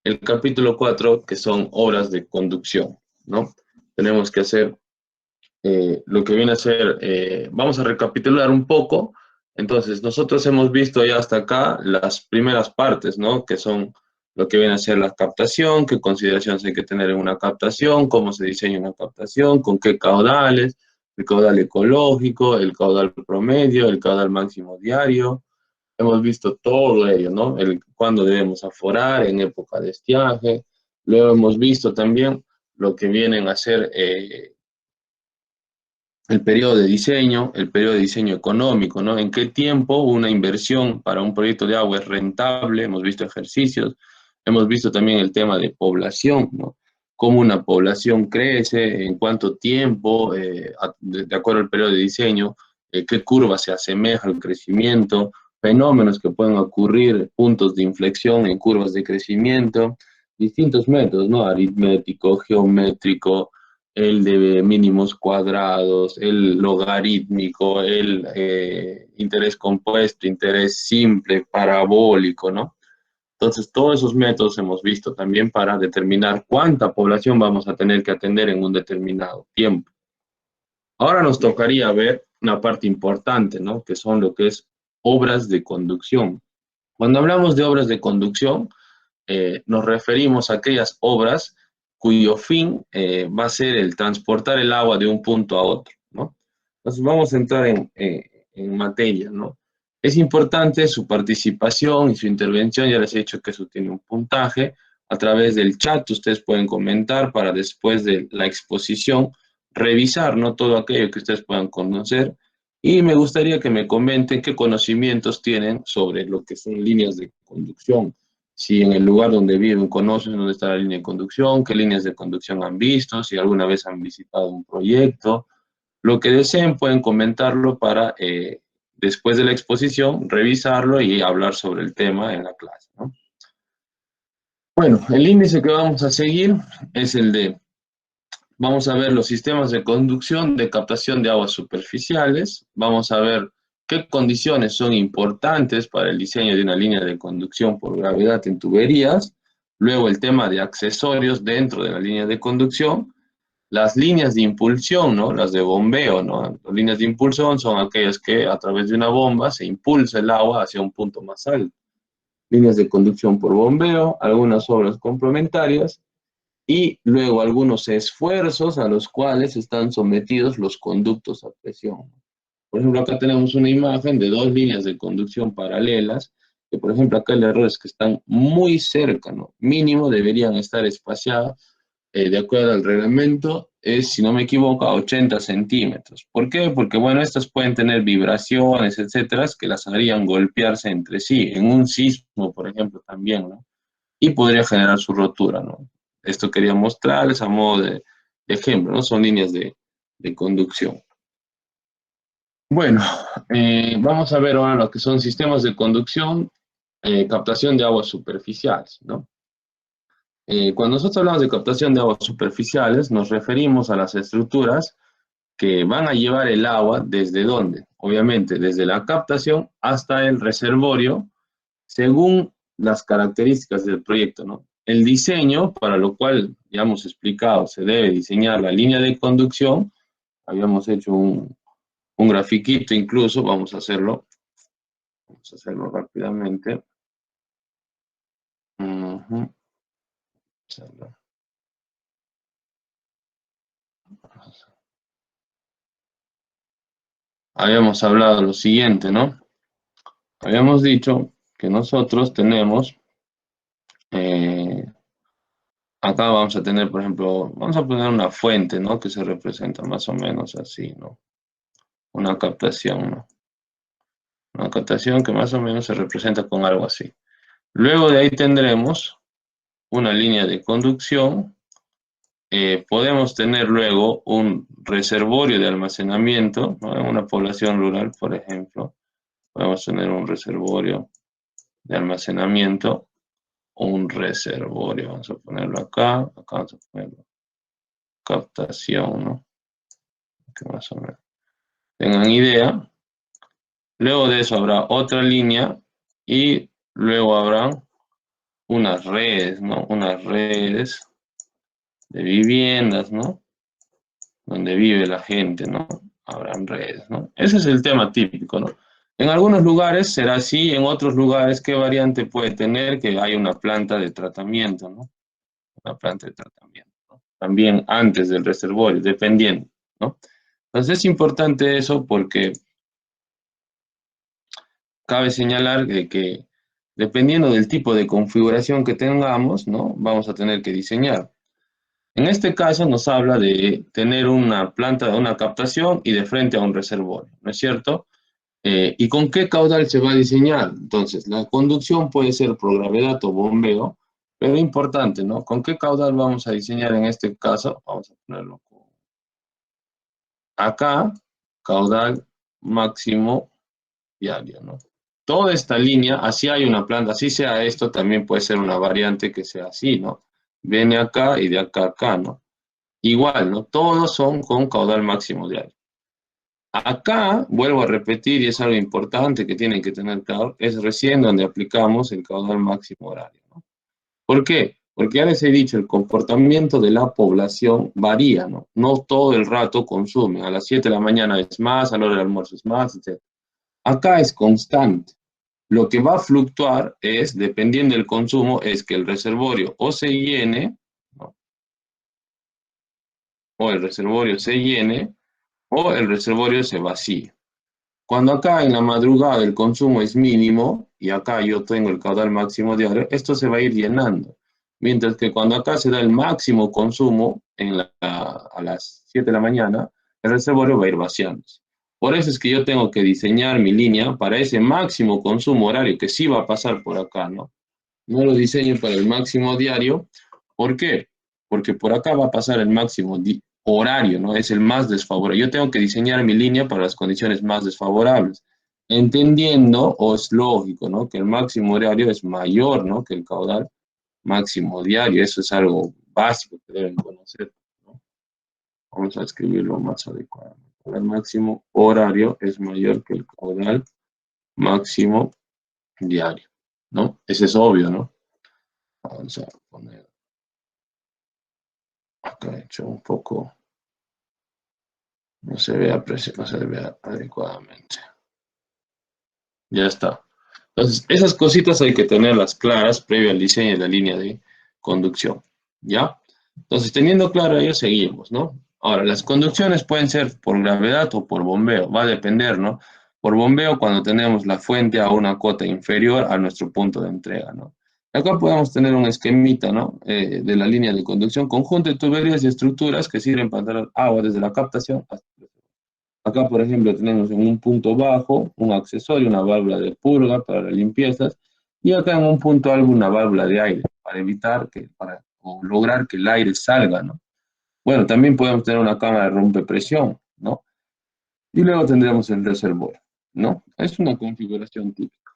el capítulo 4, que son obras de conducción, ¿no? Tenemos que hacer lo que viene a ser, vamos a recapitular un poco. Entonces, nosotros hemos visto ya hasta acá las primeras partes, ¿no? Que son lo que viene a ser la captación, qué consideraciones hay que tener en una captación, cómo se diseña una captación, con qué caudales, el caudal ecológico, el caudal promedio, el caudal máximo diario. Hemos visto todo ello, ¿no? El cuándo debemos aforar en época de estiaje. Luego hemos visto también lo que vienen a ser el periodo de diseño económico, ¿no? ¿En qué tiempo una inversión para un proyecto de agua es rentable? Hemos visto ejercicios, hemos visto también el tema de población, ¿no? Cómo una población crece, en cuánto tiempo, de acuerdo al periodo de diseño, qué curva se asemeja al crecimiento, fenómenos que pueden ocurrir, puntos de inflexión en curvas de crecimiento, distintos métodos, ¿no? Aritmético, geométrico, el de mínimos cuadrados, el logarítmico, el interés compuesto, interés simple, parabólico, ¿no? Entonces, todos esos métodos hemos visto también para determinar cuánta población vamos a tener que atender en un determinado tiempo. Ahora nos tocaría ver una parte importante, ¿no? Que son lo que es obras de conducción. Cuando hablamos de obras de conducción, nos referimos a aquellas obras cuyo fin va a ser el transportar el agua de un punto a otro, ¿no? Entonces vamos a entrar en materia, ¿no? Es importante su participación y su intervención, ya les he dicho que eso tiene un puntaje. A través del chat ustedes pueden comentar para después de la exposición revisar, ¿no? Todo aquello que ustedes puedan conocer. Y me gustaría que me comenten qué conocimientos tienen sobre lo que son líneas de conducción, si en el lugar donde viven conocen dónde está la línea de conducción, qué líneas de conducción han visto, si alguna vez han visitado un proyecto. Lo que deseen pueden comentarlo para, después de la exposición, revisarlo y hablar sobre el tema en la clase, ¿no? Bueno, el índice que vamos a seguir es el de, vamos a ver los sistemas de conducción de captación de aguas superficiales, vamos a ver qué condiciones son importantes para el diseño de una línea de conducción por gravedad en tuberías, luego el tema de accesorios dentro de la línea de conducción, las líneas de impulsión, ¿no? Las de bombeo, ¿no? Las líneas de impulsión son aquellas que a través de una bomba se impulsa el agua hacia un punto más alto. Líneas de conducción por bombeo, algunas obras complementarias, y luego algunos esfuerzos a los cuales están sometidos los conductos a presión. Por ejemplo, acá tenemos una imagen de dos líneas de conducción paralelas, que por ejemplo acá el error es que están muy cerca, ¿no? Mínimo deberían estar espaciadas, de acuerdo al reglamento, es, si no me equivoco, a 80 centímetros. ¿Por qué? Porque, bueno, estas pueden tener vibraciones, etcétera, que las harían golpearse entre sí, en un sismo, por ejemplo, también, ¿no? Y podría generar su rotura, ¿no? Esto quería mostrarles a modo de ejemplo, ¿no? Son líneas de conducción. Bueno, vamos a ver ahora lo que son sistemas de conducción, captación de aguas superficiales, ¿no? Cuando nosotros hablamos de captación de aguas superficiales, nos referimos a las estructuras que van a llevar el agua desde dónde, obviamente desde la captación hasta el reservorio, según las características del proyecto, ¿no? El diseño, para lo cual ya hemos explicado, se debe diseñar la línea de conducción. Habíamos hecho un grafiquito incluso, vamos a hacerlo rápidamente. Uh-huh. Habíamos hablado lo siguiente, ¿no? Habíamos dicho que nosotros tenemos, eh, acá vamos a tener, por ejemplo, vamos a poner una fuente, ¿no? Que se representa más o menos así, ¿no? Una captación, ¿no? Una captación que más o menos se representa con algo así. Luego de ahí tendremos una línea de conducción. Podemos tener luego un reservorio de almacenamiento, ¿no? En una población rural, por ejemplo, podemos tener un reservorio de almacenamiento, un reservorio, vamos a ponerlo acá vamos a ponerlo captación, ¿no? Que más o menos tengan idea. Luego de eso habrá otra línea y luego habrá unas redes, ¿no? Unas redes de viviendas, ¿no? Donde vive la gente, ¿no? Habrán redes, ¿no? Ese es el tema típico, ¿no? En algunos lugares será así, en otros lugares, ¿qué variante puede tener? Que hay una planta de tratamiento, ¿no? Una planta de tratamiento, ¿no? También antes del reservorio, dependiendo, ¿no? Entonces es importante eso porque cabe señalar que dependiendo del tipo de configuración que tengamos, ¿no? Vamos a tener que diseñar. En este caso nos habla de tener una planta de una captación y de frente a un reservorio, ¿no es cierto? ¿Y con qué caudal se va a diseñar? Entonces, la conducción puede ser por gravedad o bombeo, pero importante, ¿no? ¿Con qué caudal vamos a diseñar en este caso? Vamos a ponerlo acá, caudal máximo diario, ¿no? Toda esta línea, así hay una planta, así sea esto, también puede ser una variante que sea así, ¿no? Viene acá y de acá a acá, ¿no? Igual, ¿no? Todos son con caudal máximo diario. Acá, vuelvo a repetir, y es algo importante que tienen que tener claro, es recién donde aplicamos el caudal máximo horario, ¿no? ¿Por qué? Porque ya les he dicho, el comportamiento de la población varía, ¿no? No todo el rato consume. A las 7 de la mañana es más, a la hora del almuerzo es más, etc. Acá es constante. Lo que va a fluctuar es, dependiendo del consumo, es que el reservorio o se llene, ¿no? O el reservorio se llene, o el reservorio se vacíe. Cuando acá en la madrugada el consumo es mínimo, y acá yo tengo el caudal máximo diario, esto se va a ir llenando. Mientras que cuando acá se da el máximo consumo a las 7 de la mañana, el reservorio va a ir vaciándose. Por eso es que yo tengo que diseñar mi línea para ese máximo consumo horario que sí va a pasar por acá, ¿no? No lo diseño para el máximo diario. ¿Por qué? Porque por acá va a pasar el máximo horario, ¿no? Es el más desfavorable. Yo tengo que diseñar mi línea para las condiciones más desfavorables, entendiendo, o es lógico, ¿no? Que el máximo horario es mayor, ¿no? Que el caudal máximo diario. Eso es algo básico que deben conocer, ¿no? Vamos a escribirlo más adecuadamente. El máximo horario es mayor que el caudal máximo diario, ¿no? Ese es obvio, ¿no? Vamos a poner acá hecho un poco, no se vea adecuadamente. Ya está. Entonces, esas cositas hay que tenerlas claras previo al diseño de la línea de conducción. ¿Ya? Entonces, teniendo claro ello, seguimos, ¿no? Ahora, las conducciones pueden ser por gravedad o por bombeo, va a depender, ¿no? Por bombeo cuando tenemos la fuente a una cota inferior a nuestro punto de entrega, ¿no? Acá podemos tener un esquemita, ¿no? De la línea de conducción, conjunto de tuberías y estructuras que sirven para dar agua desde la captación hasta el. Acá, por ejemplo, tenemos en un punto bajo un accesorio, una válvula de purga para las limpiezas, y acá en un punto alto una válvula de aire para evitar o lograr que el aire salga, ¿no? Bueno, también podemos tener una cámara de rompepresión, ¿no? Y luego tendremos el reservorio, ¿no? Es una configuración típica.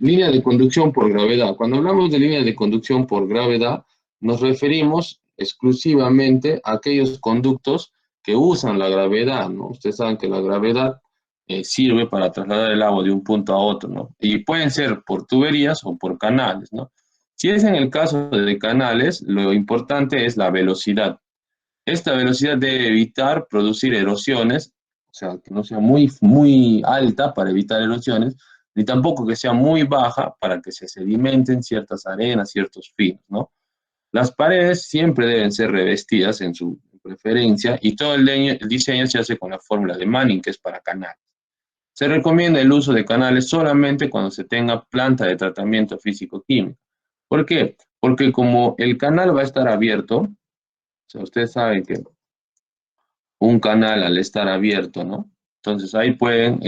Línea de conducción por gravedad. Cuando hablamos de línea de conducción por gravedad, nos referimos exclusivamente a aquellos conductos que usan la gravedad, ¿no? Ustedes saben que la gravedad sirve para trasladar el agua de un punto a otro, ¿no? Y pueden ser por tuberías o por canales, ¿no? Si es en el caso de canales, lo importante es la velocidad. Esta velocidad debe evitar producir erosiones, o sea, que no sea muy alta para evitar erosiones, ni tampoco que sea muy baja para que se sedimenten ciertas arenas, ciertos finos, ¿no? Las paredes siempre deben ser revestidas en su preferencia y todo el diseño se hace con la fórmula de Manning, que es para canales. Se recomienda el uso de canales solamente cuando se tenga planta de tratamiento físico-químico. ¿Por qué? Porque como el canal va a estar abierto, o sea, ustedes saben que un canal al estar abierto, ¿no? Entonces ahí pueden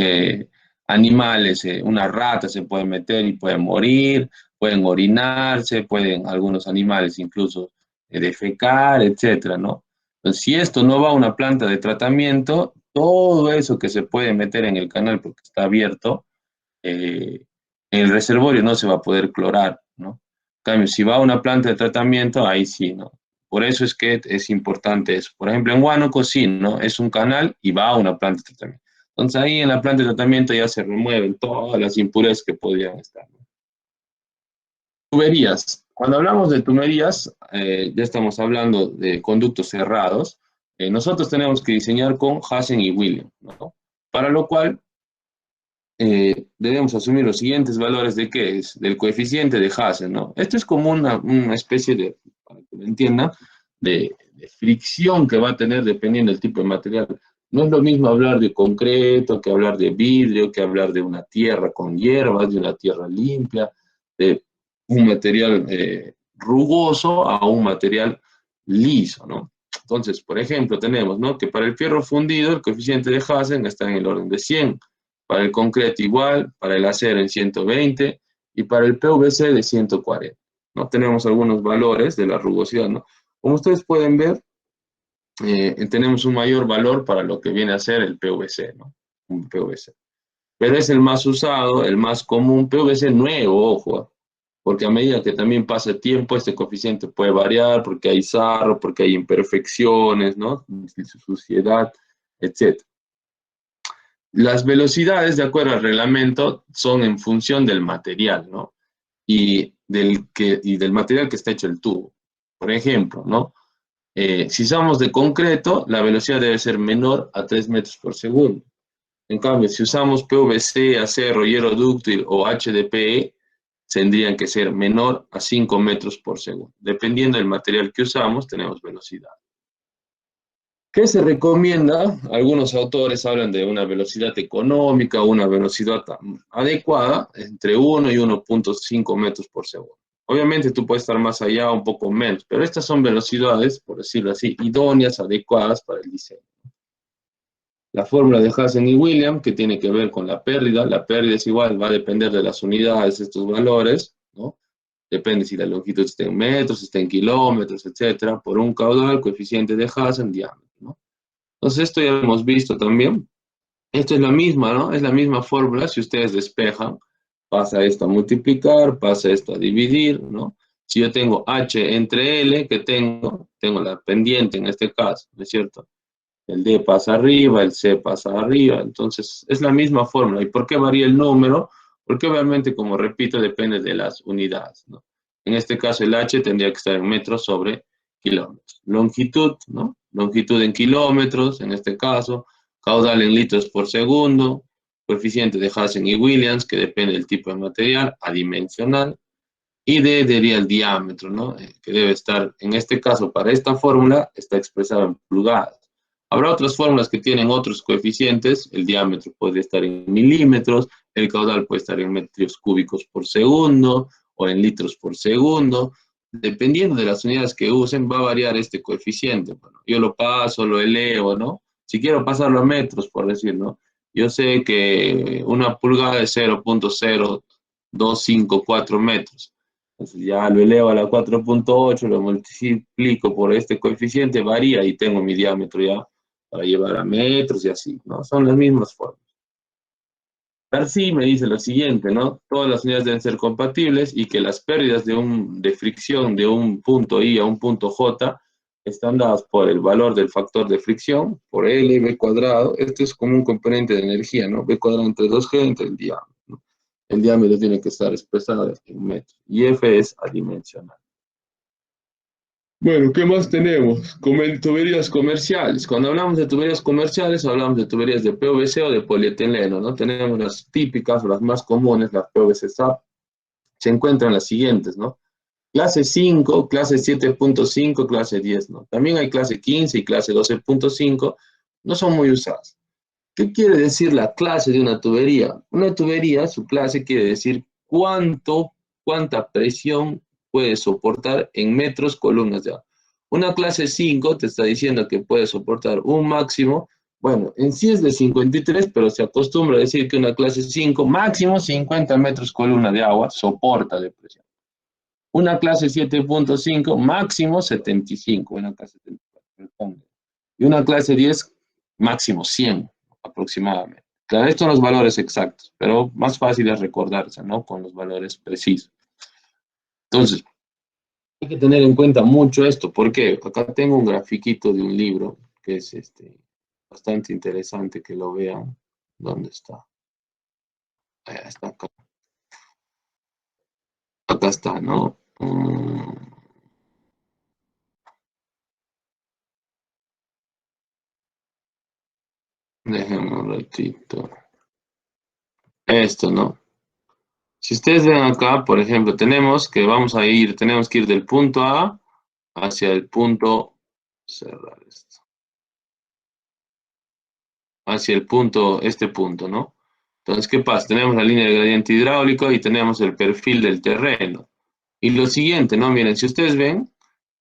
animales, una rata se puede meter y puede morir, pueden orinarse, pueden algunos animales incluso defecar, etcétera, ¿no? Entonces, si esto no va a una planta de tratamiento, todo eso que se puede meter en el canal porque está abierto, eh, en el reservorio no se va a poder clorar, ¿no? En cambio, si va a una planta de tratamiento, ahí sí, ¿no? Por eso es que es importante eso. Por ejemplo, en Huánuco sí, ¿no? Es un canal y va a una planta de tratamiento. Entonces ahí en la planta de tratamiento ya se remueven todas las impurezas que podrían estar, ¿no? Tuberías. Cuando hablamos de tuberías, ya estamos hablando de conductos cerrados. Nosotros tenemos que diseñar con Hazen y Williams, ¿no? Para lo cual debemos asumir los siguientes valores de qué es, del coeficiente de Hazen, ¿no? Esto es como una especie de, para que lo entiendan, de fricción que va a tener dependiendo del tipo de material. No es lo mismo hablar de concreto que hablar de vidrio, que hablar de una tierra con hierbas, de una tierra limpia, de un material rugoso a un material liso, ¿no? Entonces, por ejemplo, tenemos, ¿no?, que para el fierro fundido el coeficiente de Hazen está en el orden de 100, para el concreto igual, para el acero en 120 y para el PVC de 140. ¿No? Tenemos algunos valores de la rugosidad, ¿no? Como ustedes pueden ver, tenemos un mayor valor para lo que viene a ser el PVC, ¿no? Un PVC. Pero es el más usado, el más común, PVC nuevo, ojo, porque a medida que también pasa el tiempo, este coeficiente puede variar porque hay sarro, porque hay imperfecciones, ¿no? Suciedad, etc. Las velocidades, de acuerdo al reglamento, son en función del material, ¿no? Y del material que está hecho el tubo. Por ejemplo, ¿no? Si usamos de concreto, la velocidad debe ser menor a 3 metros por segundo. En cambio, si usamos PVC, acero, hierro dúctil o HDPE, tendrían que ser menor a 5 metros por segundo. Dependiendo del material que usamos, tenemos velocidad. ¿Qué se recomienda? Algunos autores hablan de una velocidad económica o una velocidad adecuada entre 1 y 1.5 metros por segundo. Obviamente tú puedes estar más allá o un poco menos, pero estas son velocidades, por decirlo así, idóneas, adecuadas para el diseño. La fórmula de Hazen y Williams, que tiene que ver con la pérdida es igual, va a depender de las unidades, estos valores, ¿no? Depende si la longitud está en metros, está en kilómetros, etcétera, por un caudal, coeficiente de Hazen, diámetro, ¿no? Entonces, esto ya lo hemos visto también. Esto es la misma, ¿no? Es la misma fórmula. Si ustedes despejan, pasa esto a multiplicar, pasa esto a dividir, ¿no? Si yo tengo H entre L, que tengo la pendiente en este caso, ¿no es cierto? El D pasa arriba, el C pasa arriba, entonces es la misma fórmula. ¿Y por qué varía el número? Porque obviamente, como repito, depende de las unidades, ¿no? En este caso el H tendría que estar en metros sobre kilómetros. Longitud, ¿no? Longitud en kilómetros, en este caso, caudal en litros por segundo, coeficiente de Hazen y Williams, que depende del tipo de material, adimensional, y D sería el diámetro, ¿no? Que debe estar, en este caso, para esta fórmula, está expresado en pulgadas. Habrá otras fórmulas que tienen otros coeficientes, el diámetro puede estar en milímetros, el caudal puede estar en metros cúbicos por segundo o en litros por segundo. Dependiendo de las unidades que usen, va a variar este coeficiente. Bueno, yo lo paso, lo elevo, ¿no? Si quiero pasarlo a metros, por decir, ¿no? Yo sé que una pulgada es 0.0254 metros. Entonces ya lo elevo a la 4.8, lo multiplico por este coeficiente, varía y tengo mi diámetro ya para llevar a metros y así, ¿no? Son las mismas formas. Darcy me dice lo siguiente, ¿no? Todas las unidades deben ser compatibles y que las pérdidas de fricción de un punto I a un punto J están dadas por el valor del factor de fricción, por L, B cuadrado. Esto es como un componente de energía, ¿no? B cuadrado entre 2G entre el diámetro, ¿no? El diámetro tiene que estar expresado en metros. Y F es adimensional. Bueno, ¿qué más tenemos? Tuberías comerciales. Cuando hablamos de tuberías comerciales, hablamos de tuberías de PVC o de polietileno, ¿no? Tenemos las típicas, las más comunes, las PVC SAP. Se encuentran las siguientes, ¿no? Clase 5, clase 7.5, clase 10, ¿no? También hay clase 15 y clase 12.5, no son muy usadas. ¿Qué quiere decir la clase de una tubería? Una tubería, su clase quiere decir cuánta presión puede soportar en metros columnas de agua. Una clase 5 te está diciendo que puede soportar un máximo, bueno, en sí es de 53, pero se acostumbra a decir que una clase 5, máximo 50 metros columna de agua, soporta de presión. Una clase 7.5, máximo 75, una clase 74. Y una clase 10, máximo 100 aproximadamente. Claro, estos son los valores exactos, pero más fácil es recordarse, ¿no? Con los valores precisos. Entonces, hay que tener en cuenta mucho esto, porque acá tengo un grafiquito de un libro que es bastante interesante que lo vean. ¿Dónde está? Está acá. acá está, ¿no? Dejemos un ratito. Esto, ¿no? Si ustedes ven acá, por ejemplo, tenemos que ir del punto A hacia el punto, cerrar esto, hacia el punto, este punto, ¿no? Entonces, ¿qué pasa? Tenemos la línea de gradiente hidráulico y tenemos el perfil del terreno. Y lo siguiente, ¿no? Miren, si ustedes ven,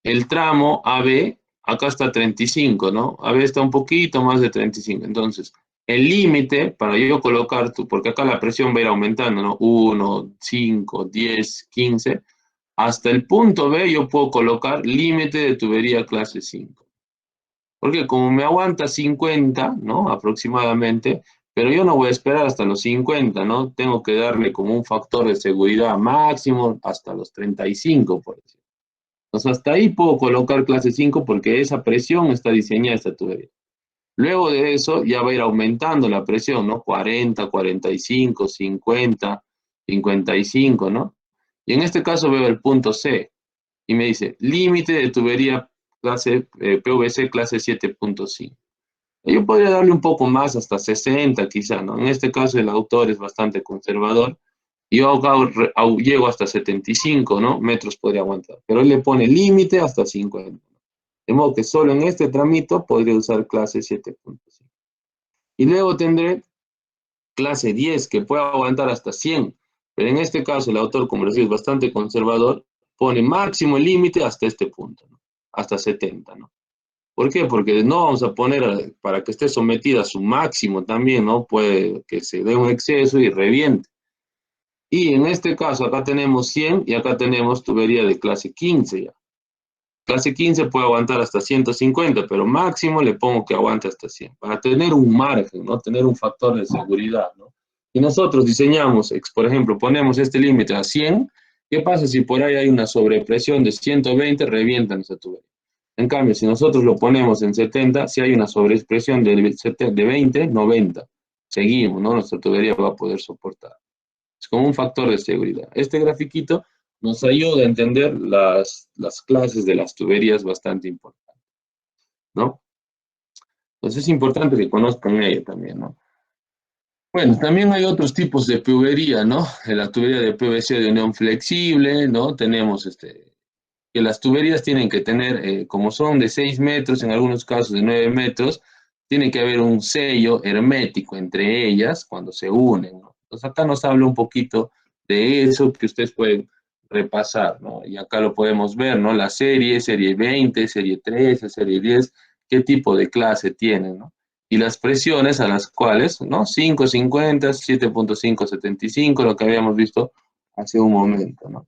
el tramo AB, acá está 35, ¿no? AB está un poquito más de 35. Entonces, el límite para yo colocar, porque acá la presión va a ir aumentando, ¿no? 1, 5, 10, 15. Hasta el punto B yo puedo colocar límite de tubería clase 5. Porque como me aguanta 50, ¿no? Aproximadamente, pero yo no voy a esperar hasta los 50, ¿no? Tengo que darle como un factor de seguridad máximo hasta los 35, por decirlo. Entonces, hasta ahí puedo colocar clase 5 porque esa presión está diseñada esta tubería. Luego de eso ya va a ir aumentando la presión, ¿no? 40, 45, 50, 55, ¿no? Y en este caso veo el punto C y me dice límite de tubería clase PVC clase 7.5. Yo podría darle un poco más, hasta 60 quizá, ¿no? En este caso el autor es bastante conservador. Yo llego hasta 75, ¿no? Metros podría aguantar. Pero él le pone límite hasta 50. De modo que solo en este tramito podría usar clase 7.5. Y luego tendré clase 10, que puede aguantar hasta 100. Pero en este caso el autor, como les digo, es bastante conservador, pone máximo el límite hasta este punto, ¿no? Hasta 70, ¿no? ¿Por qué? Porque no vamos a poner para que esté sometida a su máximo también, ¿no? Puede que se dé un exceso y reviente. Y en este caso acá tenemos 100 y acá tenemos tubería de clase 15 ya. Clase 15 puede aguantar hasta 150, pero máximo le pongo que aguante hasta 100, para tener un margen, ¿no? Tener un factor de seguridad, ¿no? Y nosotros diseñamos, por ejemplo, ponemos este límite a 100, ¿qué pasa si por ahí hay una sobrepresión de 120, revientan esa tubería? En cambio, si nosotros lo ponemos en 70, si hay una sobrepresión de 20, 90, seguimos, ¿no? Nuestra tubería va a poder soportar. Es como un factor de seguridad. Este grafiquito nos ayuda a entender las clases de las tuberías bastante importantes, ¿no? Entonces es importante que conozcan ello también, ¿no? Bueno, también hay otros tipos de tubería, ¿no? La tubería de PVC de unión flexible, ¿no? Tenemos que las tuberías tienen que tener, como son de 6 metros, en algunos casos de 9 metros, tiene que haber un sello hermético entre ellas cuando se unen, ¿no? Entonces acá nos habla un poquito de eso que ustedes pueden repasar, ¿no? Y acá lo podemos ver, ¿no? La serie 20, serie 13, serie 10, qué tipo de clase tienen, ¿no? Y las presiones a las cuales, ¿no? 550, 7.575, lo que habíamos visto hace un momento, ¿no?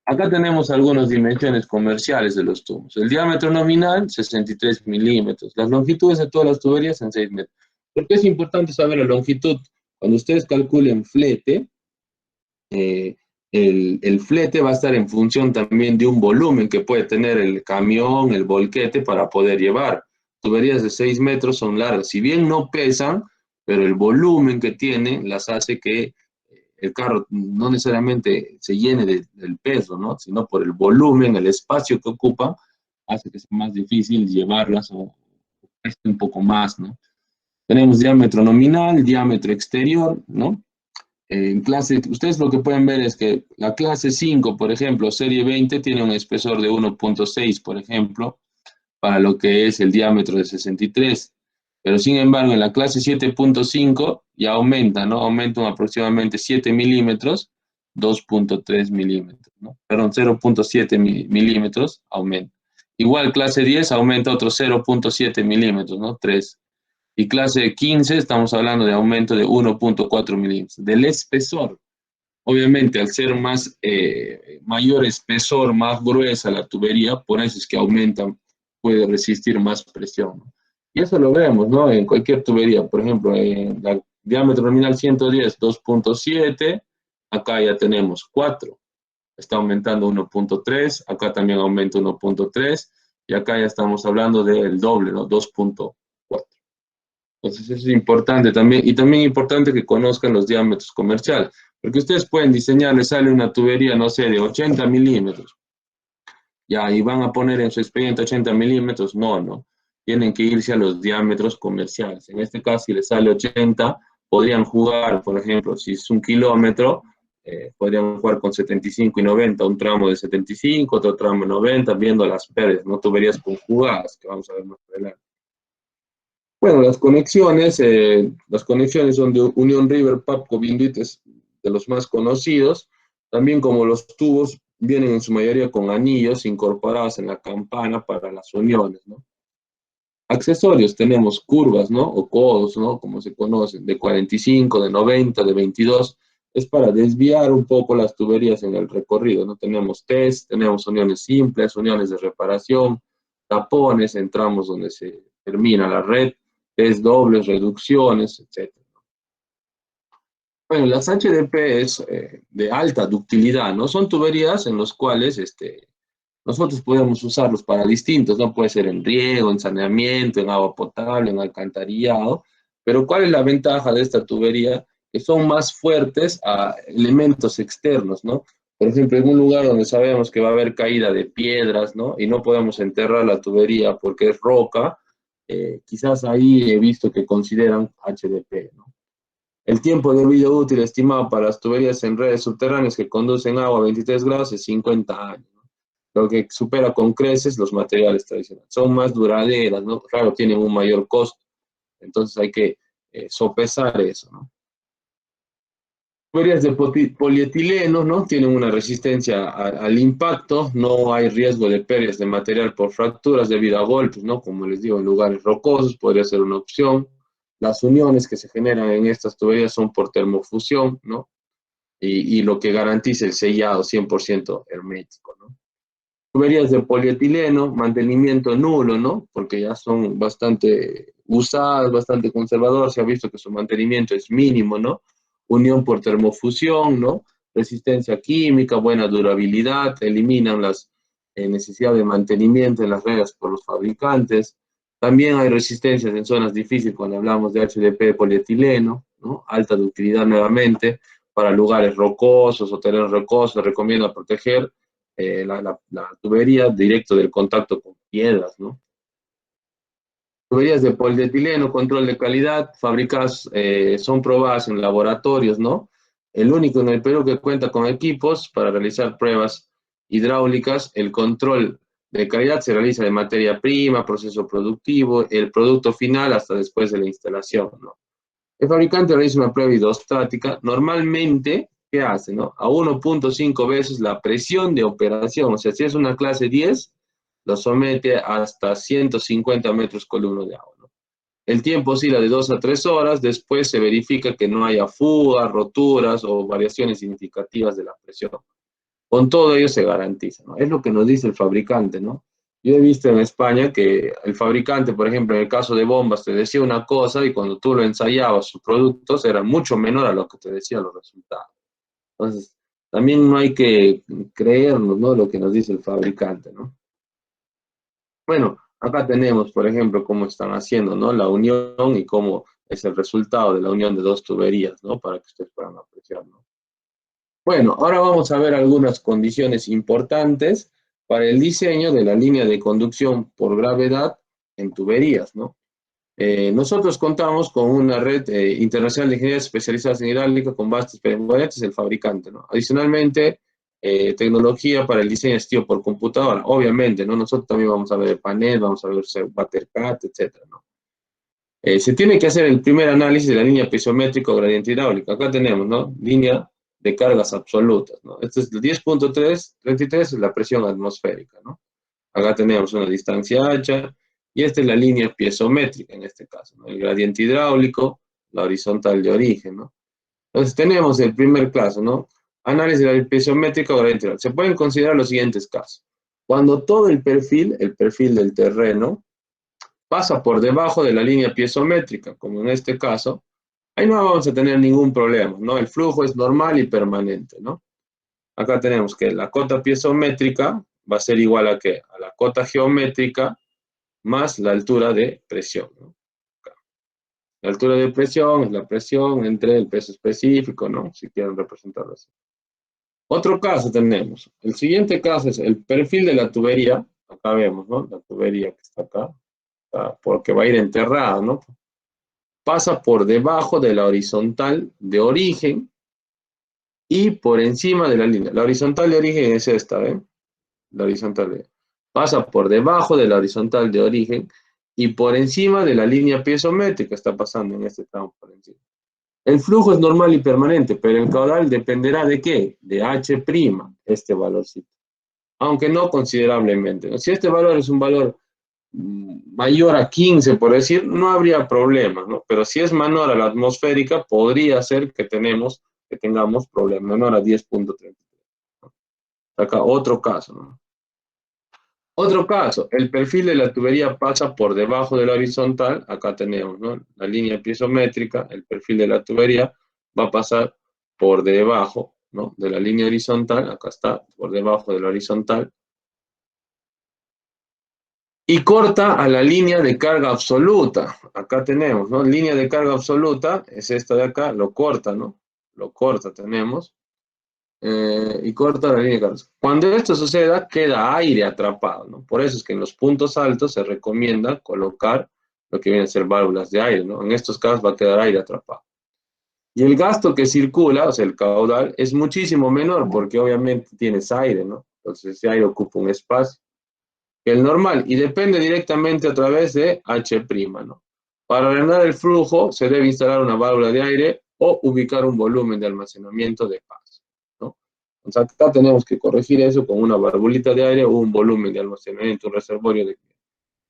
Acá tenemos algunas dimensiones comerciales de los tubos. El diámetro nominal, 63 milímetros. Las longitudes de todas las tuberías en 6 metros. ¿Por qué es importante saber la longitud? Cuando ustedes calculen flete, eh, el flete va a estar en función también de un volumen que puede tener el camión, el volquete para poder llevar. Tuberías de 6 metros son largas. Si bien no pesan, pero el volumen que tienen las hace que el carro no necesariamente se llene del peso, ¿no? Sino por el volumen, el espacio que ocupa, hace que sea más difícil llevarlas o cueste un poco más, ¿no? Tenemos diámetro nominal, diámetro exterior, ¿no? En clase, ustedes lo que pueden ver es que la clase 5, por ejemplo, serie 20, tiene un espesor de 1.6, por ejemplo, para lo que es el diámetro de 63. Pero sin embargo, en la clase 7.5 ya aumenta, ¿no? Aumentan aproximadamente 7 milímetros, 2.3 milímetros, ¿no? Perdón, 0.7 milímetros aumenta. Igual clase 10 aumenta otros 0.7 milímetros, ¿no? 3. Y clase 15 estamos hablando de aumento de 1.4 milímetros. Del espesor, obviamente al ser mayor espesor, más gruesa la tubería, por eso es que aumenta, puede resistir más presión, ¿no? Y eso lo vemos, ¿no? En cualquier tubería, por ejemplo, en el diámetro nominal 110, 2.7, acá ya tenemos 4, está aumentando 1.3, acá también aumenta 1.3, y acá ya estamos hablando del doble, ¿no? 2.4. Entonces eso es importante también, y también importante que conozcan los diámetros comerciales. Porque ustedes pueden diseñar, les sale una tubería, no sé, de 80 milímetros. Ya, y van a poner en su expediente 80 milímetros, no, no. Tienen que irse a los diámetros comerciales. En este caso, si les sale 80, podrían jugar, por ejemplo, si es 1 kilómetro, podrían jugar con 75 y 90, un tramo de 75, otro tramo de 90, viendo las pérdidas, no tuberías conjugadas, que vamos a ver más adelante. Bueno, las conexiones son de Union River, Papco, Vinduit, es de los más conocidos. También como los tubos vienen en su mayoría con anillos incorporados en la campana para las uniones, ¿no? Accesorios, tenemos curvas, ¿no? O codos, ¿no? Como se conocen, de 45, de 90, de 22. Es para desviar un poco las tuberías en el recorrido, ¿no? Tenemos test, tenemos uniones simples, uniones de reparación, tapones en tramos donde se termina la red, test dobles, reducciones, etc. Bueno, las HDP es de alta ductilidad, ¿no? Son tuberías en las cuales nosotros podemos usarlos para distintos, ¿no? Puede ser en riego, en saneamiento, en agua potable, en alcantarillado, pero ¿cuál es la ventaja de esta tubería? Que son más fuertes a elementos externos, ¿no? Por ejemplo, en un lugar donde sabemos que va a haber caída de piedras, ¿no? Y no podemos enterrar la tubería porque es roca, quizás ahí he visto que consideran HDP, ¿no? El tiempo de vida útil estimado para las tuberías en redes subterráneas que conducen agua a 23 grados es 50 años, ¿no? Lo que supera con creces los materiales tradicionales. Son más duraderas, ¿no? Claro, tienen un mayor costo, entonces hay que sopesar eso, ¿no? Tuberías de polietileno, ¿no? Tienen una resistencia al impacto, no hay riesgo de pérdidas de material por fracturas debido a golpes, ¿no? Como les digo, en lugares rocosos podría ser una opción. Las uniones que se generan en estas tuberías son por termofusión, ¿no? Y lo que garantiza el sellado 100% hermético, ¿no? Tuberías de polietileno, mantenimiento nulo, ¿no? Porque ya son bastante usadas, bastante conservadoras, se ha visto que su mantenimiento es mínimo, ¿no? Unión por termofusión, ¿no? Resistencia química, buena durabilidad, eliminan las necesidades de mantenimiento en las redes por los fabricantes. También hay resistencias en zonas difíciles cuando hablamos de HDP polietileno, ¿no? Alta ductilidad nuevamente, para lugares rocosos o terrenos rocosos, se recomienda proteger la tubería directo del contacto con piedras, ¿no? Tuberías de polietileno, control de calidad, fabricadas, son probadas en laboratorios, ¿no? El único en el Perú que cuenta con equipos para realizar pruebas hidráulicas, el control de calidad se realiza de materia prima, proceso productivo, el producto final hasta después de la instalación, ¿no? El fabricante realiza una prueba hidrostática, normalmente, ¿qué hace, no? A 1.5 veces la presión de operación, o sea, si es una clase 10, lo somete hasta 150 metros columnos de agua, ¿no? El tiempo oscila de 2 a 3 horas, después se verifica que no haya fugas, roturas o variaciones significativas de la presión. Con todo ello se garantiza, ¿no? Es lo que nos dice el fabricante, ¿no? Yo he visto en España que el fabricante, por ejemplo, en el caso de bombas, te decía una cosa y cuando tú lo ensayabas, sus productos eran mucho menor a lo que te decía los resultados. Entonces, también no hay que creernos, ¿no? Lo que nos dice el fabricante, ¿no? Bueno, acá tenemos, por ejemplo, cómo están haciendo, ¿no? La unión y cómo es el resultado de la unión de dos tuberías, ¿no? Para que ustedes puedan apreciar, ¿no? Bueno, ahora vamos a ver algunas condiciones importantes para el diseño de la línea de conducción por gravedad en tuberías, ¿no? Nosotros contamos con una red internacional de ingenieros especializados en hidráulica con vastas experiencia, el fabricante, ¿no? Adicionalmente, tecnología para el diseño asistido por computadora, obviamente, ¿no? Nosotros también vamos a ver el panel, vamos a ver el WaterCAD, etcétera, ¿no? Se tiene que hacer el primer análisis de la línea piezométrica o gradiente hidráulica. Acá tenemos, ¿no? Línea de cargas absolutas, ¿no? Este es el 10.333, es la presión atmosférica, ¿no? Acá tenemos una distancia H, y esta es la línea piezométrica en este caso, ¿no? El gradiente hidráulico, la horizontal de origen, ¿no? Entonces tenemos el primer caso, ¿no? Análisis de la piezométrica o gradiente hidráulico. Se pueden considerar los siguientes casos. Cuando todo el perfil del terreno, pasa por debajo de la línea piezométrica, como en este caso, ahí no vamos a tener ningún problema, ¿no? El flujo es normal y permanente, ¿no? Acá tenemos que la cota piezométrica va a ser igual a ¿qué? A la cota geométrica más la altura de presión, ¿no? La altura de presión es la presión entre el peso específico, ¿no? Si quieren representarlo así. Otro caso tenemos. El siguiente caso es el perfil de la tubería. Acá vemos, ¿no? La tubería que está acá, porque va a ir enterrada, ¿no? Pasa por debajo de la horizontal de origen y por encima de la línea. La horizontal de origen es esta, ¿ven? La horizontal de... Pasa por debajo de la horizontal de origen y por encima de la línea piezométrica, está pasando en este tramo por encima. El flujo es normal y permanente, pero el caudal dependerá de ¿qué? De H', este valorcito. Aunque no considerablemente, ¿no? Si este valor es un valor mayor a 15, por decir, no habría problema, ¿no? Pero si es menor a la atmosférica, podría ser que tengamos problemas, menor a 10.33. ¿no? Acá otro caso, ¿no? Otro caso, el perfil de la tubería pasa por debajo de la horizontal, acá tenemos, ¿no? La línea piezométrica, el perfil de la tubería va a pasar por debajo, ¿no? De la línea horizontal, acá está, por debajo de la horizontal, y corta a la línea de carga absoluta. Acá tenemos, ¿no? Línea de carga absoluta, es esta de acá, lo corta, ¿no? Lo corta, tenemos. Y corta la línea de carga. Cuando esto suceda, queda aire atrapado, ¿no? Por eso es que en los puntos altos se recomienda colocar lo que vienen a ser válvulas de aire, ¿no? En estos casos va a quedar aire atrapado. Y el gasto que circula, o sea, el caudal, es muchísimo menor porque obviamente tienes aire, ¿no? Entonces ese aire ocupa un espacio el normal y depende directamente a través de H', ¿no? Para ordenar el flujo se debe instalar una válvula de aire o ubicar un volumen de almacenamiento de paso, ¿no? Entonces acá tenemos que corregir eso con una valvulita de aire o un volumen de almacenamiento, un reservorio de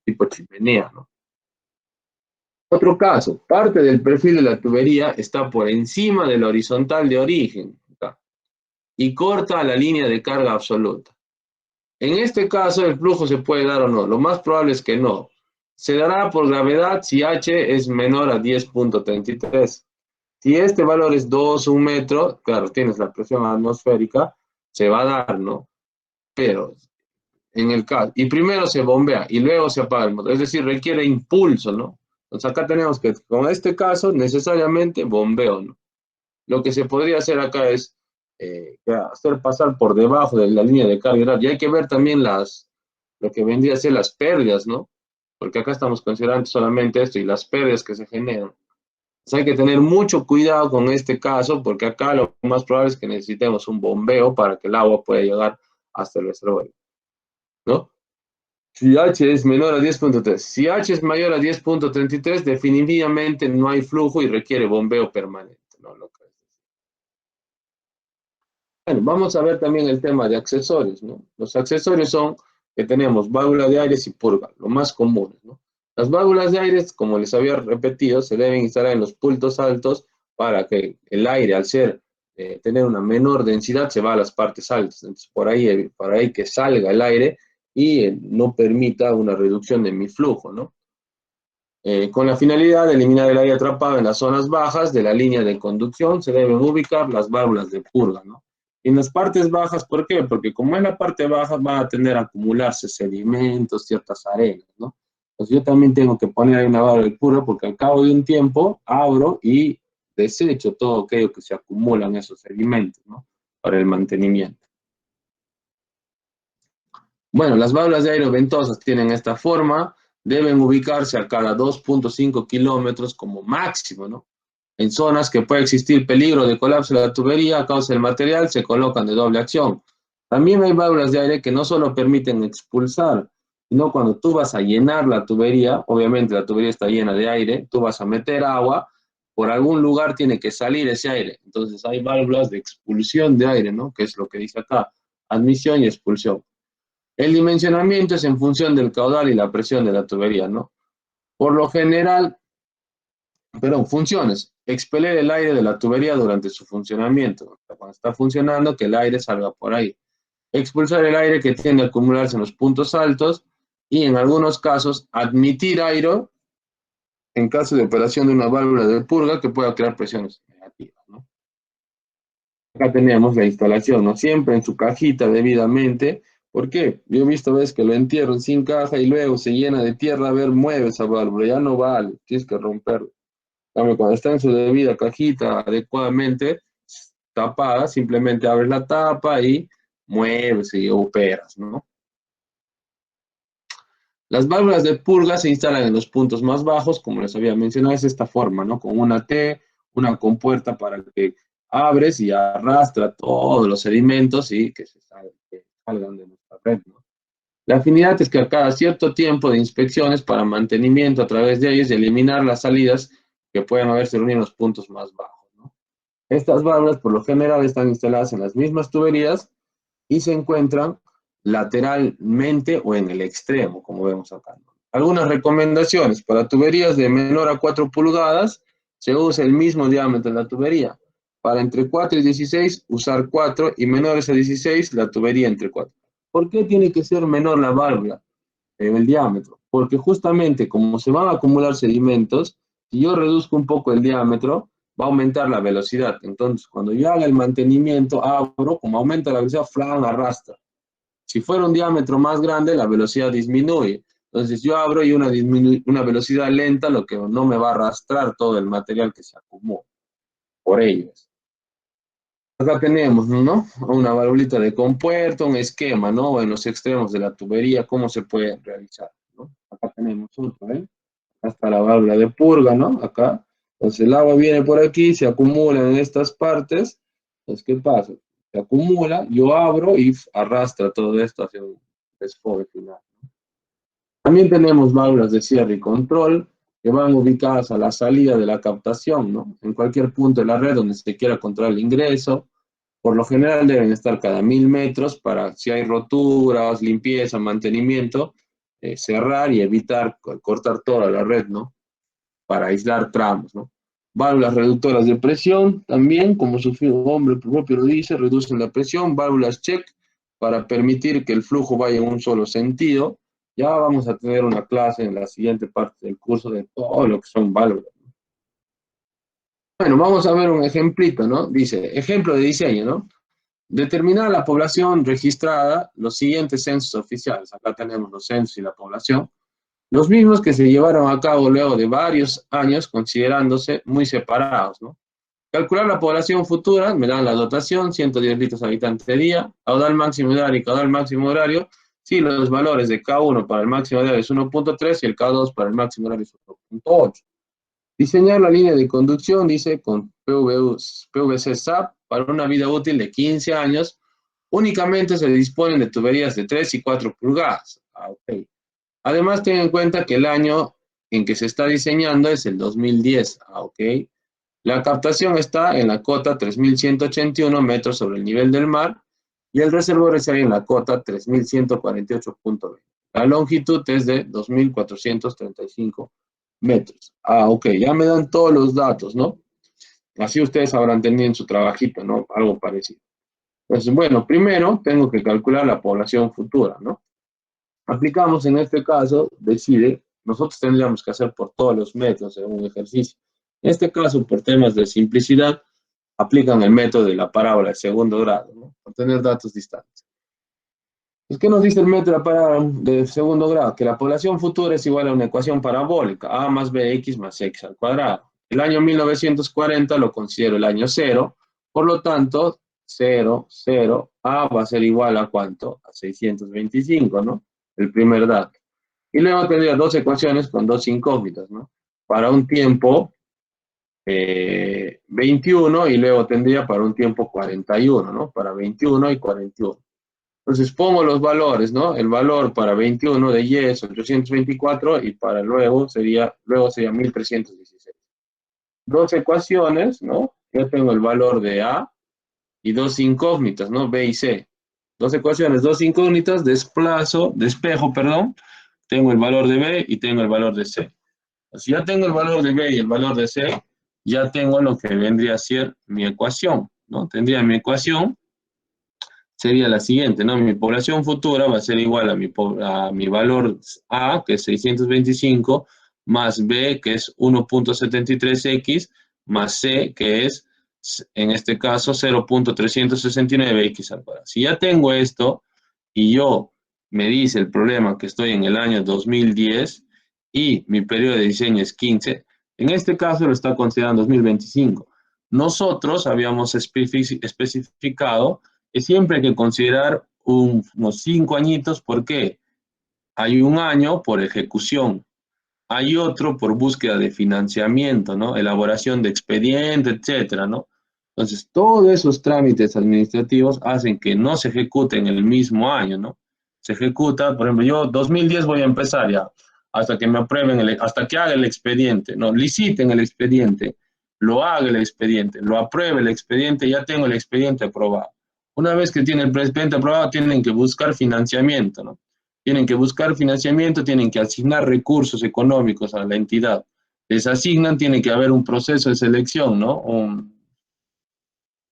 tipo chimenea, ¿no? Otro caso, parte del perfil de la tubería está por encima de la horizontal de origen, acá, y corta la línea de carga absoluta. En este caso, el flujo se puede dar o no. Lo más probable es que no. Se dará por gravedad si H es menor a 10.33. Si este valor es 2, 1 metro, claro, tienes la presión atmosférica, se va a dar, ¿no? Pero en el caso, y primero se bombea y luego se apaga el motor, es decir, requiere impulso, ¿no? Entonces acá tenemos que, con este caso, necesariamente bombeo, ¿no? Lo que se podría hacer acá es hacer pasar por debajo de la línea de carga y hay que ver también lo que vendría a ser las pérdidas, ¿no? Porque acá estamos considerando solamente esto y las pérdidas que se generan. Entonces hay que tener mucho cuidado con este caso porque acá lo más probable es que necesitemos un bombeo para que el agua pueda llegar hasta el reservorio, ¿no? Si H es menor a 10.3, si H es mayor a 10.33, definitivamente no hay flujo y requiere bombeo permanente, ¿no? Bueno, vamos a ver también el tema de accesorios, ¿no? Los accesorios son que tenemos válvula de aire y purga, lo más común, ¿no? Las válvulas de aire, como les había repetido, se deben instalar en los puntos altos para que el aire, al tener una menor densidad, se va a las partes altas. Entonces, por ahí que salga el aire y no permita una reducción de mi flujo, ¿no? Con la finalidad de eliminar el aire atrapado en las zonas bajas de la línea de conducción, se deben ubicar las válvulas de purga, ¿no? Y en las partes bajas, ¿por qué? Porque como en la parte baja va a tender a acumularse sedimentos, ciertas arenas, ¿no? Entonces yo también tengo que poner ahí una válvula de purga porque al cabo de un tiempo abro y desecho todo aquello que se acumula en esos sedimentos, ¿no? Para el mantenimiento. Bueno, las válvulas de aire ventosas tienen esta forma, deben ubicarse a cada 2.5 kilómetros como máximo, ¿no? En zonas que puede existir peligro de colapso de la tubería a causa del material, se colocan de doble acción. También hay válvulas de aire que no solo permiten expulsar, sino cuando tú vas a llenar la tubería, obviamente la tubería está llena de aire, tú vas a meter agua, por algún lugar tiene que salir ese aire. Entonces hay válvulas de expulsión de aire, ¿no? Que es lo que dice acá, admisión y expulsión. El dimensionamiento es en función del caudal y la presión de la tubería, ¿no? Por lo general, funciones. Expeler el aire de la tubería durante su funcionamiento. Cuando está funcionando, que el aire salga por ahí. Expulsar el aire que tiende a acumularse en los puntos altos y en algunos casos admitir aire en caso de operación de una válvula de purga que pueda crear presiones negativas, ¿no? Acá tenemos la instalación, ¿no? Siempre en su cajita debidamente. ¿Por qué? Yo he visto veces que lo entierran sin caja y luego se llena de tierra, a ver, mueve esa válvula, ya no vale, tienes que romperlo. Cuando está en su debida cajita adecuadamente tapada, simplemente abres la tapa y mueves y operas, ¿no? Las válvulas de purga se instalan en los puntos más bajos, como les había mencionado, es esta forma, ¿no? Con una T, una compuerta para que abres y arrastra todos los sedimentos y que salgan de nuestra red, ¿no? La afinidad es que a cada cierto tiempo de inspecciones para mantenimiento a través de ellos y eliminar las salidas que pueden haberse reunido en los puntos más bajos, ¿no? Estas válvulas por lo general están instaladas en las mismas tuberías y se encuentran lateralmente o en el extremo, como vemos acá, ¿no? Algunas recomendaciones: para tuberías de menor a 4 pulgadas, se usa el mismo diámetro de la tubería. Para entre 4 y 16, usar 4, y menores a 16, la tubería entre 4. ¿Por qué tiene que ser menor la válvula, el diámetro? Porque justamente como se van a acumular sedimentos, si yo reduzco un poco el diámetro, va a aumentar la velocidad. Entonces, cuando yo haga el mantenimiento, abro, como aumenta la velocidad, flan, arrastra. Si fuera un diámetro más grande, la velocidad disminuye. Entonces yo abro y una velocidad lenta, lo que no me va a arrastrar todo el material que se acumula por ellos. Acá tenemos, ¿no? Una valvulita de compuerta, un esquema, ¿no? En los extremos de la tubería, cómo se puede realizar, ¿no? Acá tenemos otro, ¿eh? Acá está la válvula de purga, ¿no? Acá. Entonces el agua viene por aquí, se acumula en estas partes. Entonces, ¿qué pasa? Se acumula, yo abro y arrastra todo esto hacia un desfogue final. También tenemos válvulas de cierre y control que van ubicadas a la salida de la captación, ¿no? En cualquier punto de la red donde se quiera controlar el ingreso. Por lo general deben estar cada 1000 metros para, si hay roturas, limpieza, mantenimiento, cerrar y evitar cortar toda la red, ¿no? Para aislar tramos, ¿no? Válvulas reductoras de presión también, como su nombre propio lo dice, reducen la presión. Válvulas check para permitir que el flujo vaya en un solo sentido. Ya vamos a tener una clase en la siguiente parte del curso de todo lo que son válvulas. Bueno, vamos a ver un ejemplito, ¿no? Dice, ejemplo de diseño, ¿no? Determinar la población registrada, los siguientes censos oficiales. Acá tenemos los censos y la población. Los mismos que se llevaron a cabo luego de varios años, considerándose muy separados, ¿no? Calcular la población futura, me dan la dotación, 110 litros habitante día, caudal máximo horario y caudal máximo horario, si los valores de K1 para el máximo horario es 1.3 y el K2 para el máximo horario es 1.8. Diseñar la línea de conducción, dice, con PVC SAP para una vida útil de 15 años. Únicamente se disponen de tuberías de 3 y 4 pulgadas. Okay. Además, ten en cuenta que el año en que se está diseñando es el 2010. Okay. La captación está en la cota 3181 metros sobre el nivel del mar y el reservorio está en la cota 3148.20. La longitud es de 2435 metros. Ok, ya me dan todos los datos, ¿no? Así ustedes habrán tenido en su trabajito, ¿no? Algo parecido. Entonces, bueno, primero tengo que calcular la población futura, ¿no? Aplicamos en este caso, decide, nosotros tendríamos que hacer por todos los metros en un ejercicio. En este caso, por temas de simplicidad, aplican el método de la parábola de segundo grado, ¿no? Por tener datos distantes. Pues, ¿qué nos dice el método de la parábola de segundo grado? Que la población futura es igual a una ecuación parabólica, a más bx más x al cuadrado. El año 1940 lo considero el año cero, por lo tanto, 0, 0, a va a ser igual a ¿cuánto? A 625, ¿no? El primer dato. Y luego tendría dos ecuaciones con dos incógnitas, ¿no? Para un tiempo 21 y luego tendría para un tiempo 41, ¿no? Para 21 y 41. Entonces pongo los valores, ¿no? El valor para 21 de Y es 824 y para luego sería 1316. Dos ecuaciones, ¿no? Yo tengo el valor de A y dos incógnitas, ¿no? B y C. Dos ecuaciones, dos incógnitas, despejo, perdón. Tengo el valor de B y tengo el valor de C. Si ya tengo el valor de B y el valor de C, ya tengo lo que vendría a ser mi ecuación, ¿no? Tendría mi ecuación, sería la siguiente, ¿no? Mi población futura va a ser igual a mi valor A, que es 625, más B, que es 1.73x, más C, que es, en este caso, 0.369x al cuadrado. Si ya tengo esto, y yo me dice el problema que estoy en el año 2010, y mi periodo de diseño es 15, En este caso lo está considerando 2025. Nosotros habíamos especificado que siempre hay que considerar unos 5 añitos. ¿Por qué? Hay un año por ejecución, hay otro por búsqueda de financiamiento, ¿no? Elaboración de expediente, etcétera, ¿no? Entonces, todos esos trámites administrativos hacen que no se ejecuten en el mismo año, ¿no? Se ejecuta, por ejemplo, yo 2010 voy a empezar ya, hasta que me aprueben, hasta que haga el expediente, ¿no? Liciten el expediente, lo haga el expediente, lo apruebe el expediente, ya tengo el expediente aprobado. Una vez que tiene el expediente aprobado, tienen que buscar financiamiento, ¿no? Tienen que buscar financiamiento, tienen que asignar recursos económicos a la entidad. Les asignan, tiene que haber un proceso de selección, ¿no?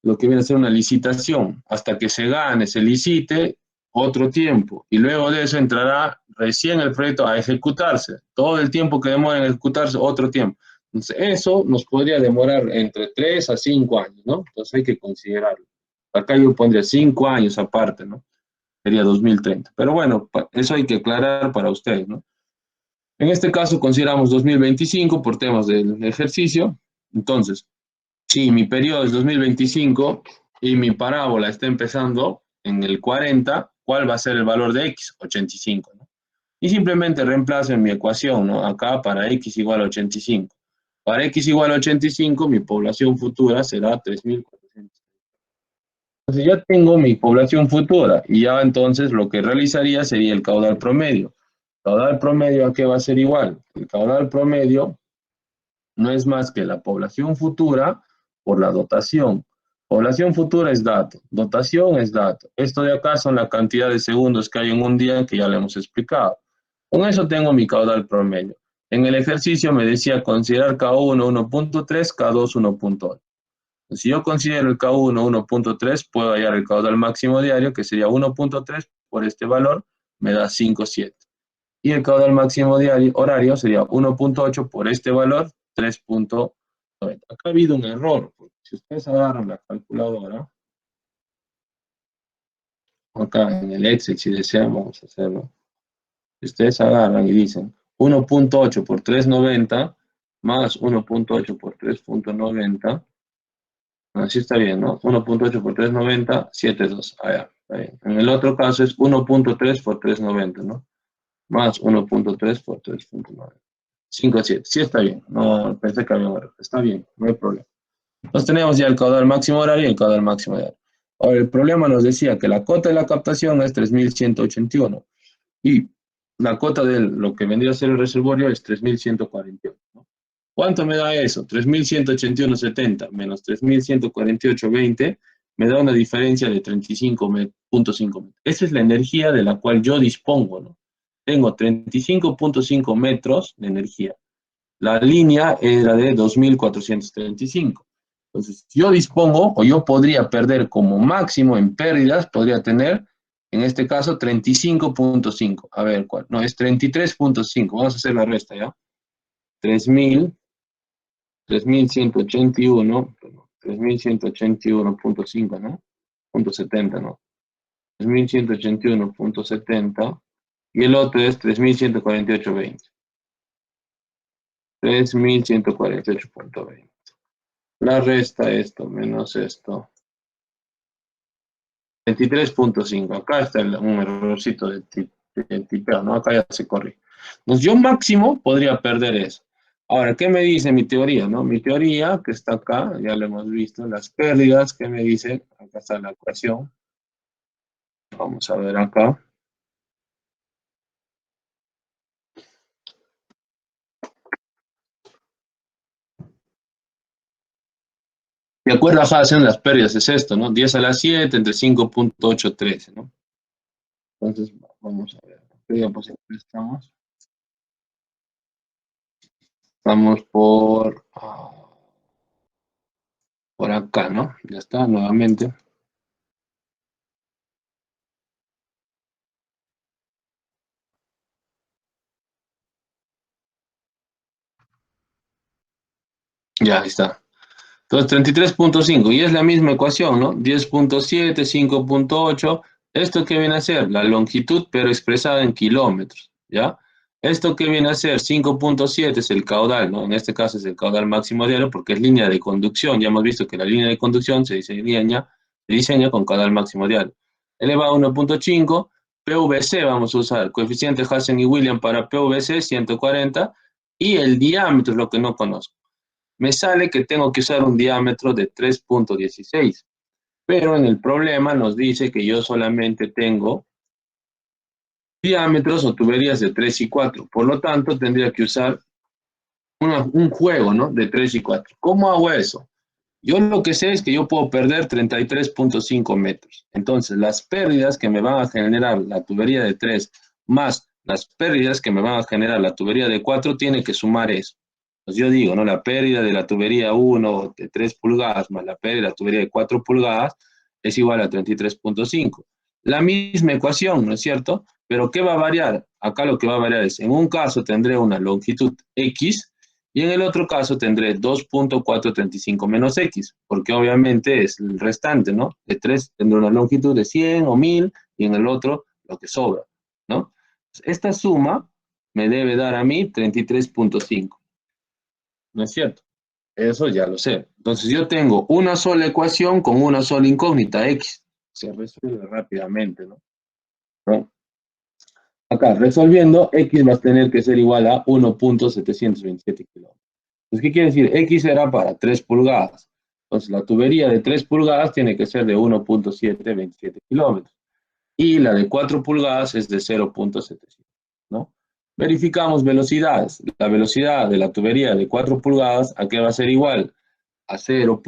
Lo que viene a ser una licitación. Hasta que se gane, se licite, otro tiempo. Y luego de eso entrará recién el proyecto a ejecutarse. Todo el tiempo que demora en ejecutarse, otro tiempo. Entonces, eso nos podría demorar entre 3 a 5 años, ¿no? Entonces hay que considerarlo. Acá yo pondría 5 años aparte, ¿no? Sería 2030. Pero bueno, eso hay que aclarar para ustedes, ¿no? En este caso consideramos 2025 por temas del ejercicio. Entonces, si mi periodo es 2025 y mi parábola está empezando en el 40, ¿cuál va a ser el valor de x? 85, ¿no? Y simplemente reemplazo en mi ecuación, ¿no? Acá para x igual a 85. Para x igual a 85, mi población futura será 3.400. Entonces ya tengo mi población futura y ya entonces lo que realizaría sería el caudal promedio. Caudal promedio, ¿a qué va a ser igual? El caudal promedio no es más que la población futura por la dotación. Población futura es dato, dotación es dato. Esto de acá son la cantidad de segundos que hay en un día que ya le hemos explicado. Con eso tengo mi caudal promedio. En el ejercicio me decía considerar K1 1.3, K2 1.8. Si yo considero el K1 1.3, puedo hallar el caudal máximo diario, que sería 1.3 por este valor, me da 5,7. Y el caudal máximo diario, horario sería 1.8 por este valor, 3.90. Acá ha habido un error, porque si ustedes agarran la calculadora, acá en el Excel, si desean, vamos a hacerlo. Si ustedes agarran y dicen 1.8 por 3.90 más 1.8 por 3.90, así está bien, ¿no? 1.8 por 3.90, 7.2. Allá, está bien. En el otro caso es 1.3 por 3.90, ¿no? Más 1.3 por 3.90. 5,7. Sí está bien. No, pensé que había un error. Está bien, no hay problema. Entonces tenemos ya el caudal máximo horario y el caudal máximo diario. Ahora, el problema nos decía que la cota de la captación es 3.181 y la cota de lo que vendría a ser el reservorio es 3.148, ¿no? ¿Cuánto me da eso? 3.181,70 menos 3.148,20 me da una diferencia de 35.5 metros. Esa es la energía de la cual yo dispongo, ¿no? Tengo 35.5 metros de energía. La línea era de 2.435. Entonces, yo dispongo, o yo podría perder como máximo en pérdidas, podría tener, en este caso, 35.5. A ver, ¿cuál? No, es 33.5. Vamos a hacer la resta, ¿ya? 3.181, ¿no? Punto 70, ¿no? 3.181.70. Y el otro es 3.148.20. 3.148.20. La resta esto menos esto. 23.5. Acá está un errorcito de tipeo, ¿no? Acá ya se corre. Entonces yo máximo podría perder eso. Ahora, ¿qué me dice mi teoría, no? Mi teoría, que está acá, ya lo hemos visto, las pérdidas, ¿qué me dice? Acá está la ecuación. Vamos a ver acá. De acuerdo a Hassen, las pérdidas es esto, ¿no? 10 a la 7 entre 5.813, ¿no? Entonces, vamos a ver. ¿Qué diapositiva estamos? Estamos por acá, ¿no? Ya está, nuevamente. Ya está. Entonces, 33.5, y es la misma ecuación, ¿no? 10.7, 5.8. ¿Esto qué viene a ser? La longitud, pero expresada en kilómetros, ¿ya? ¿Esto qué viene a ser? 5.7 es el caudal, ¿no? En este caso es el caudal máximo diario porque es línea de conducción. Ya hemos visto que la línea de conducción se diseña con caudal máximo diario. Elevado a 1.5, PVC vamos a usar, coeficiente Hansen y Williams para PVC 140 y el diámetro es lo que no conozco. Me sale que tengo que usar un diámetro de 3.16, pero en el problema nos dice que yo solamente tengo diámetros o tuberías de 3 y 4. Por lo tanto, tendría que usar un juego, ¿no? De 3 y 4. ¿Cómo hago eso? Yo lo que sé es que yo puedo perder 33.5 metros. Entonces, las pérdidas que me van a generar la tubería de 3 más las pérdidas que me van a generar la tubería de 4 tiene que sumar eso. Pues yo digo, ¿no? La pérdida de la tubería 1 de 3 pulgadas más la pérdida de la tubería de 4 pulgadas es igual a 33.5. La misma ecuación, ¿no es cierto? Pero ¿qué va a variar? Acá lo que va a variar es, en un caso tendré una longitud X y en el otro caso tendré 2.435 menos X, porque obviamente es el restante, ¿no? De 3 tendré una longitud de 100 o 1000 y en el otro lo que sobra, ¿no? Esta suma me debe dar a mí 33.5, ¿no es cierto? Eso ya lo sé. Entonces yo tengo una sola ecuación con una sola incógnita, X. Se resuelve rápidamente, ¿no? ¿No? Acá, resolviendo, X va a tener que ser igual a 1.727 kilómetros. Entonces, ¿qué quiere decir? X era para 3 pulgadas. Entonces, la tubería de 3 pulgadas tiene que ser de 1.727 kilómetros. Y la de 4 pulgadas es de 0.700, ¿no? Verificamos velocidades. La velocidad de la tubería de 4 pulgadas, ¿a qué va a ser igual? A 0.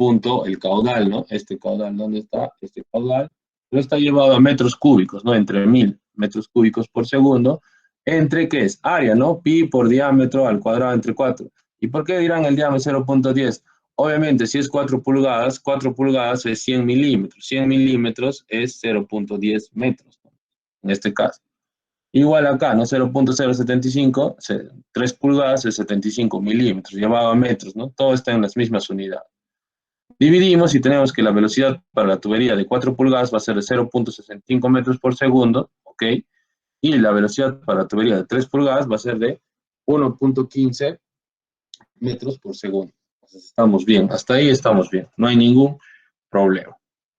El caudal, ¿no? Este caudal, ¿dónde está? Este caudal no está llevado a metros cúbicos, ¿no? Entre 1000 metros cúbicos por segundo, entre, ¿qué es? Área, ¿no? Pi por diámetro al cuadrado entre 4. ¿Y por qué dirán el diámetro 0.10? Obviamente, si es 4 pulgadas es 100 milímetros. 100 milímetros es 0.10 metros, ¿no? En este caso. Igual acá, ¿no? 0.075, 3 pulgadas es 75 milímetros, llevado a metros, ¿no? Todo está en las mismas unidades. Dividimos y tenemos que la velocidad para la tubería de 4 pulgadas va a ser de 0.65 metros por segundo, ¿ok? Y la velocidad para la tubería de 3 pulgadas va a ser de 1.15 metros por segundo. Entonces estamos bien, hasta ahí estamos bien, no hay ningún problema.